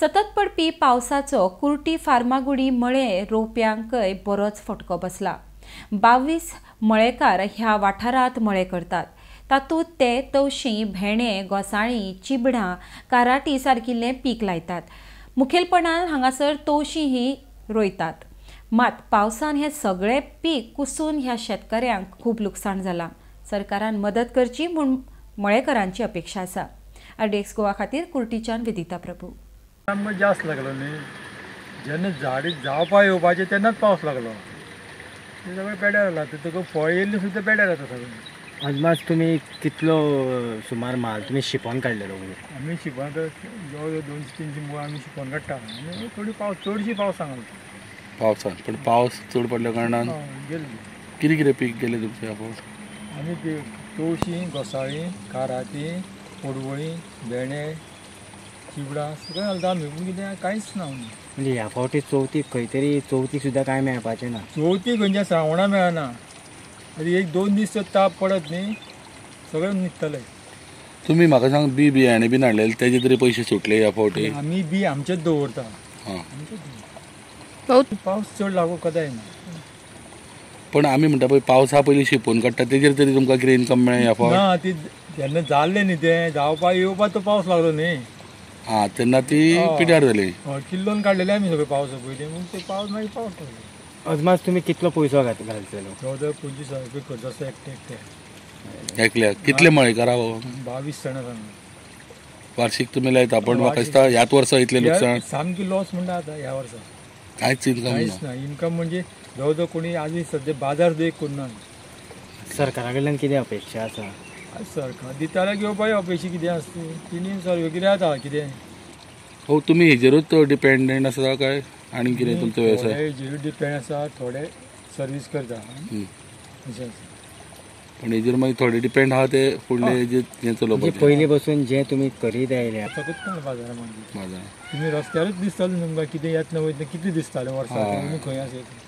सतत पडपी पावसाचो कुर्टी फार्मागुडी मळे रोवप्यांकय बरोच फटको बसला। 22 मळेकार ह्या वाठारांत मळे करतात। तातूंत ते तवशीं, भेंडे, घोसाळीं, चिबडां, काराटी सारकिल्ले पीक लायतात। मुखेलपणान हांगासर तवशीं ही रोयतात। मात पावसान हे सगळे पीक कुसून ह्या शेतकऱ्यांक खूब लुकसाण जाला। सरकारान मदत करची म्हूण मळेकारांची अपेक्षा आसा। RDX गोवा खातीर कुर्टीच्यान विदिता प्रभू। जास्त लागलो न्ही, जेन्ना झाडी जावपा येवपाचें तेन्नाच पावस लागलो। ते सगळें पेड्यार जाला, तुका फळ येयल्ली सुद्दां पेड्यार जाता सगळें। अदमास तुमी कितलो सुमार माल तुमी शिंपोन काडलेलो? आमी शिंपोन जवळ 200-300 मुळां आमी शिंपोन काडटा आनी थोडी चडशी पावस सांगलो पावसान। पण पावस चड पडल्या कारणान गेल्ली। कितें कितें पीक गेलें तुमचें ह्या फावट? आमी ती तवशीं, घोसाळीं, काराती, पडवळीं, भेंडे, चिबडां सगळें घालता आमी, पूण कितें कांयच ना। म्हणजे ह्या फावटी चवथीक खंय तरी चवथीक सुद्दां कांय मेळपाचें ना? चवथीक खंयच्या श्रावणा मेळना। आनी 1-2 दीस जर ताप पडत न्ही, सगळें न्हिदतलें। तुम्ही म्हाका सांग, बियाणे बीन हाडलेले तेजे तरी पयशे सुटले ह्या फावटी? आमी बी आमचेच दवरता। पावस चड लागू कदाय ना। पण आमी म्हणटा पळय पावसा पयलीं शिंपोन काडटा तेजेर तरी तुमकां कितें इन्कम मेळ्ळें ह्या फावट? ना, ती जेन्ना जाल्लें न्ही तें जावपा येवपा तो पावस लागलो न्ही। तेन्ना ती पिड्यार जाली। किल्लोन काडलेले आमी सगळे पावसा पयलीं, पूण ते पावस मागीर पावस लागलो। अदमास तुमी कितलो पयसो घालतलो? 14-25 हजार रुपया खर्च आसा एकट्या। एकल्या कितले मळेकार आहा? 22 जाणां सांग। वार्षिक तुमी लायता, पण म्हाका दिसता ह्याच वर्सा इतलें लुकसाण? सामकी लॉस म्हणटा आतां ह्या वर्सा कांयच इन्कम कांयच ना। इन्कम म्हणजे जवळ कोणी आजून सद्या बाजार सुद्दां एक करूना। सरकारा कडल्यान कितें अपेक्षा आसा? सरकार दिता जाल्यार घेवपाची अपेक्षा कितें आसता तिणी सर्वे कितें जाता कितें। हो, तुमी हेजेरूच डिपेंडंट आसा काय आनी कितें तुमचो वेवसाय? हेजेरूच डिपेंड आसा, थोडे सर्वीस करता अशें आसा। पण हेजेर मागीर थोडे डिपेंड आहा ते फुडले हें चलोवपाचें। पयलीं बसून जें तुमी करीत आयल्या फकत बाजारांत तुमी रस्त्यारूच दिसतालें तुमकां कितें येतना वयतना कितलें दिसतालें वर्साक, तुमी खंय आसा।